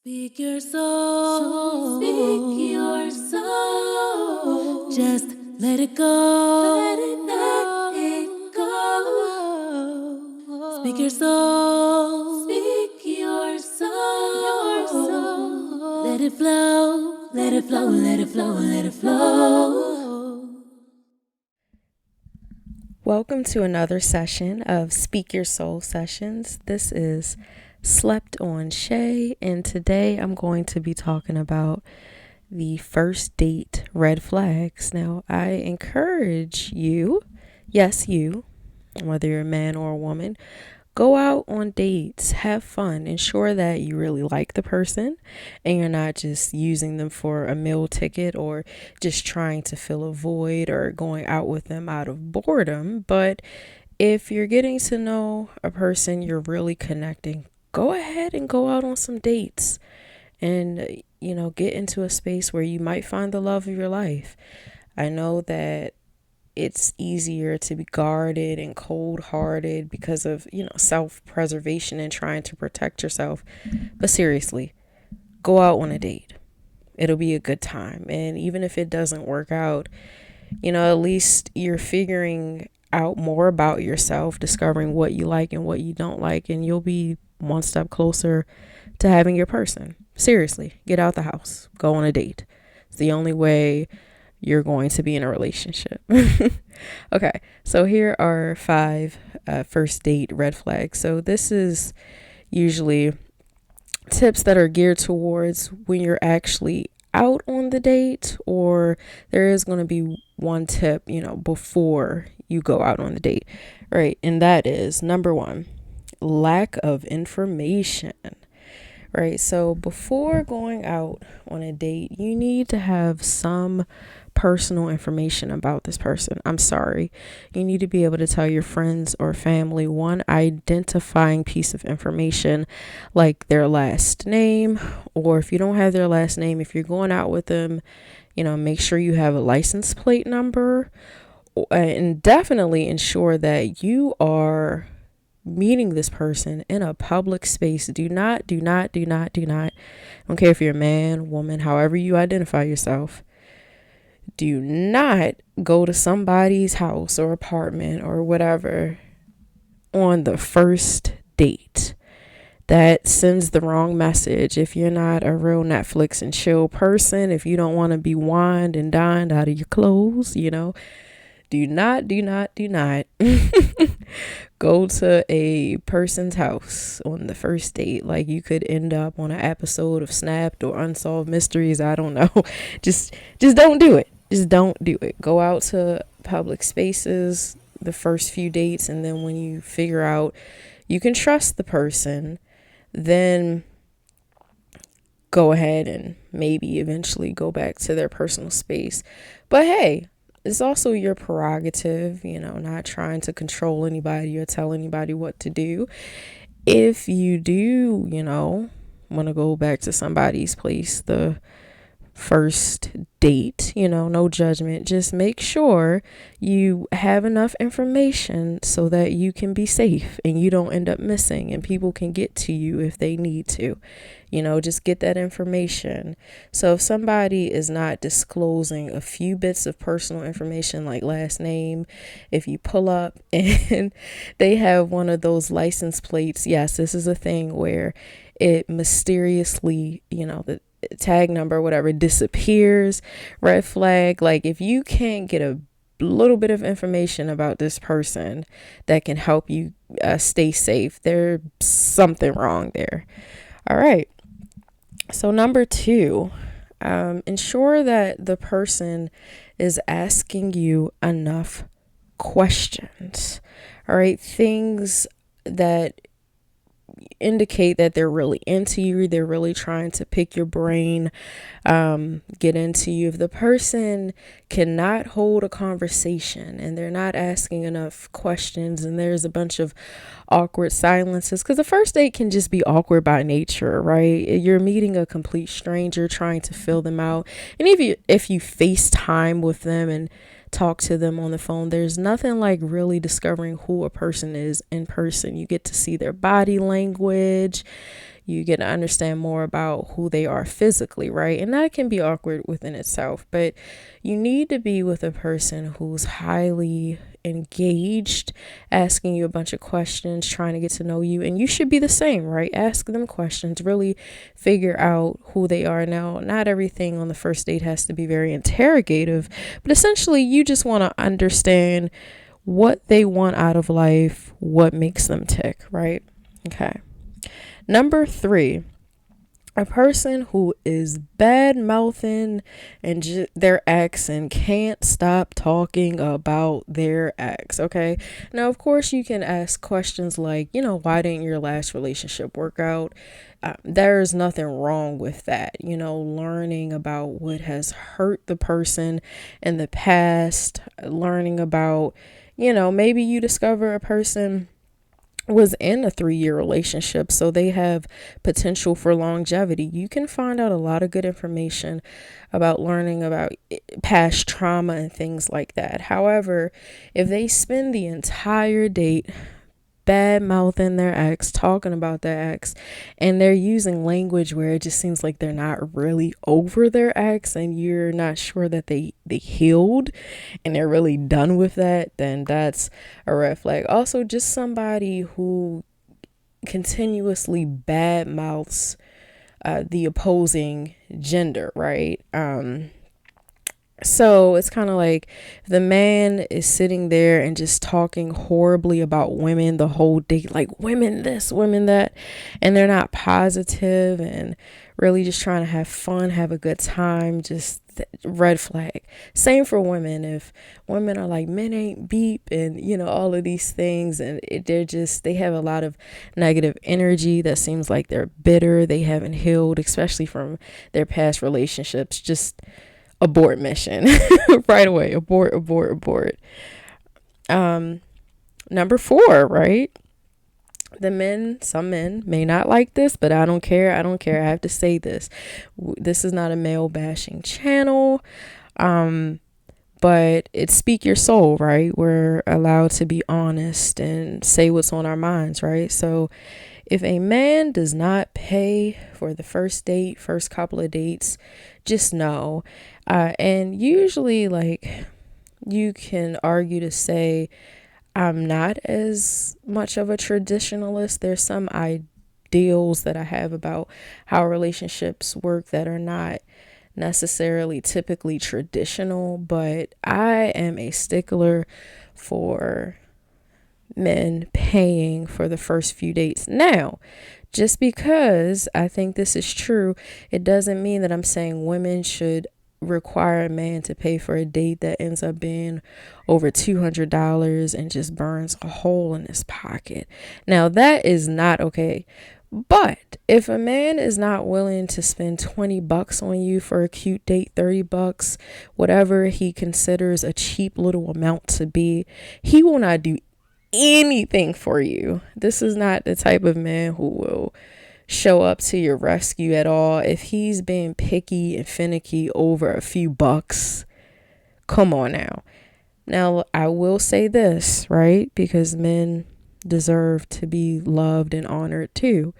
Speak your soul. Speak your soul. Just let it go. Let it go. Speak your soul. Speak your soul. Let it flow. Let it flow. Let it flow. Let it flow. Welcome to another session of Speak Your Soul Sessions. This is Slept on Shay, and today I'm going to be talking about the first date red flags. Now, I encourage you, yes, you, whether you're a man or a woman, go out on dates, have fun, ensure that you really like the person and you're not just using them for a meal ticket or just trying to fill a void or going out with them out of boredom. But if you're getting to know a person, you're really connecting, go ahead and go out on some dates and, get into a space where you might find the love of your life. I know that it's easier to be guarded and cold-hearted because of, self-preservation and trying to protect yourself. But seriously, go out on a date. It'll be a good time. And even if it doesn't work out, at least you're figuring out more about yourself, discovering what you like and what you don't like, and you'll be one step closer to having your person. Seriously, get out the house, go on a date. It's the only way you're going to be in a relationship. Okay, so here are 5 first date red flags. So this is usually tips that are geared towards when you're actually out on the date, or there is going to be one tip, before you go out on the date, right? And that is number 1, lack of information. Right. So before going out on a date, you need to have some personal information about this person. I'm sorry. You need to be able to tell your friends or family one identifying piece of information, like their last name, or if you don't have their last name, if you're going out with them, make sure you have a license plate number, and definitely ensure that you are meeting this person in a public space. Do not, I don't care if you're a man, woman, however you identify yourself, do not go to somebody's house or apartment or whatever on the first date. That sends the wrong message. If you're not a real Netflix and chill person, if you don't want to be wined and dined out of your clothes, do not go to a person's house on the first date. Like, you could end up on an episode of Snapped or Unsolved Mysteries. I don't know. Just don't do it. Just don't do it. Go out to public spaces the first few dates, and then when you figure out you can trust the person, then go ahead and maybe eventually go back to their personal space. But hey, it's also your prerogative, not trying to control anybody or tell anybody what to do. If you do, want to go back to somebody's place, the first date, no judgment, just make sure you have enough information so that you can be safe and you don't end up missing and people can get to you if they need to. Just get that information. So if somebody is not disclosing a few bits of personal information like last name, if you pull up and they have one of those license plates, yes, this is a thing where it mysteriously, the tag number, whatever, disappears, red flag. Like, if you can't get a little bit of information about this person that can help you stay safe, there's something wrong there. All right. So number 2, ensure that the person is asking you enough questions. All right. Things that indicate that they're really into you, they're really trying to pick your brain, get into you. If the person cannot hold a conversation and they're not asking enough questions and there's a bunch of awkward silences, because the first date can just be awkward by nature, right? You're meeting a complete stranger, trying to fill them out. And if you FaceTime with them and talk to them on the phone, there's nothing like really discovering who a person is in person. You get to see their body language, You get to understand more about who they are physically, right? And that can be awkward within itself, but you need to be with a person who's highly engaged, asking you a bunch of questions, trying to get to know you. And you should be the same, right? Ask them questions, really figure out who they are. Now, not everything on the first date has to be very interrogative, but essentially you just want to understand what they want out of life, what makes them tick, right? Okay. Number 3, a person who is bad mouthing their ex and can't stop talking about their ex. Okay. Now, of course, you can ask questions like, why didn't your last relationship work out? There's nothing wrong with that. Learning about what has hurt the person in the past, learning about, maybe you discover a person was in a 3-year relationship, so they have potential for longevity. You can find out a lot of good information about learning about past trauma and things like that. However, if they spend the entire date bad mouthing their ex, talking about their ex, and they're using language where it just seems like they're not really over their ex and you're not sure that they healed and they're really done with that, then that's a red flag. Also, just somebody who continuously bad mouths the opposing gender, right? So it's kind of like the man is sitting there and just talking horribly about women the whole day, like women this, women that, and they're not positive and really just trying to have fun, have a good time. Just red flag. Same for women. If women are like, men ain't beep and all of these things, and they have a lot of negative energy that seems like they're bitter, they haven't healed, especially from their past relationships. Just abort mission right away. Abort. Number 4, right? Some men may not like this, but I don't care. I have to say this. This is not a male bashing channel. But it's speak your soul, right? We're allowed to be honest and say what's on our minds, right? So if a man does not pay for the first date, first couple of dates, just know. And usually, like, you can argue to say, I'm not as much of a traditionalist. There's some ideals that I have about how relationships work that are not necessarily typically traditional, but I am a stickler for men paying for the first few dates. Now, just because I think this is true, it doesn't mean that I'm saying women should require a man to pay for a date that ends up being over $200 and just burns a hole in his pocket. Now, that is not okay. But if a man is not willing to spend $20 on you for a cute date, $30, whatever he considers a cheap little amount to be, he will not do anything for you. This is not the type of man who will show up to your rescue at all. If he's being picky and finicky over a few bucks, come on now. Now, I will say this, right? Because men deserve to be loved and honored too.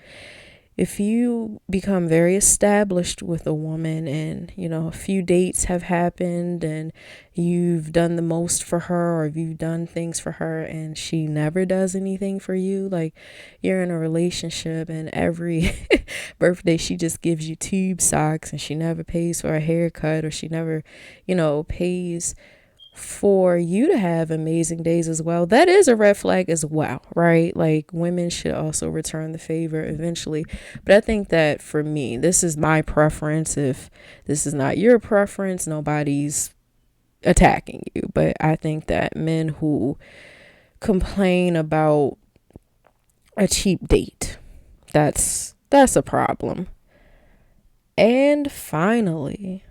If you become very established with a woman and, a few dates have happened and you've done the most for her, or you've done things for her and she never does anything for you, like you're in a relationship and every birthday she just gives you tube socks and she never pays for a haircut, or she never, pays for you to have amazing days as well, that is a red flag as well, right? Like, women should also return the favor eventually. But I think that for me, this is my preference. If this is not your preference, nobody's attacking you. But I think that men who complain about a cheap date, that's a problem. And finally,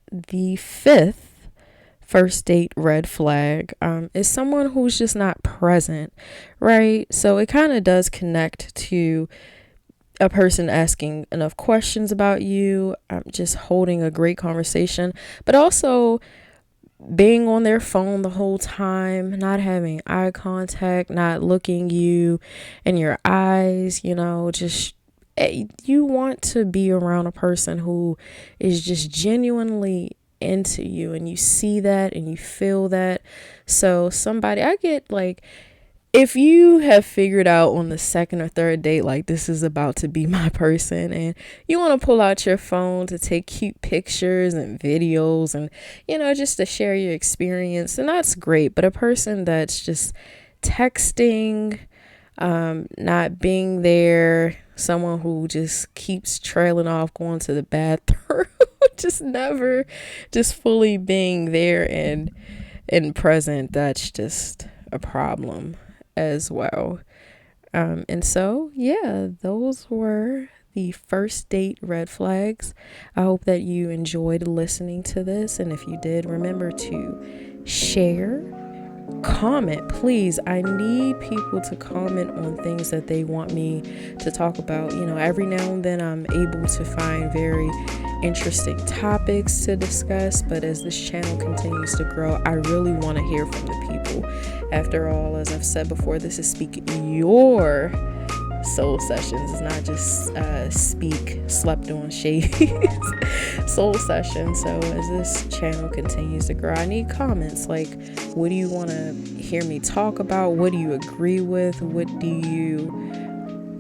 the 5th first date red flag is someone who's just not present, right? So it kind of does connect to a person asking enough questions about you, just holding a great conversation, but also being on their phone the whole time, not having eye contact, not looking you in your eyes, just you want to be around a person who is just genuinely into you, and you see that and you feel that. So somebody, I get like, if you have figured out on the second or third date, like, this is about to be my person, and you want to pull out your phone to take cute pictures and videos and, just to share your experience, and that's great. But a person that's just texting, not being there, someone who just keeps trailing off, going to the bathroom, just never just fully being there and present, that's just a problem as well. And so, yeah, those were the first date red flags. I hope that you enjoyed listening to this. And if you did, remember to share, comment, please. I need people to comment on things that they want me to talk about. Every now and then I'm able to find very interesting topics to discuss, but as this channel continues to grow, I really want to hear from the people. After all, as I've said before, this is Speak Your Soul Sessions. It's not just Speak Slept On Shay's Soul Session. So as this channel continues to grow, I need comments like, what do you want to hear me talk about? What do you agree with? What do you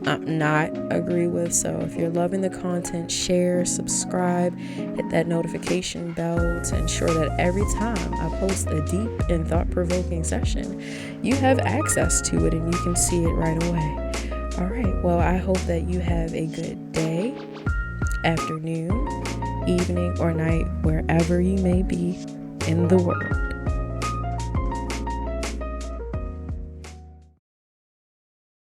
not agree with? So if you're loving the content, share, subscribe, hit that notification bell to ensure that every time I post a deep and thought-provoking session, you have access to it and you can see it right away. All right, well, I hope that you have a good day, afternoon, evening, or night, wherever you may be in the world.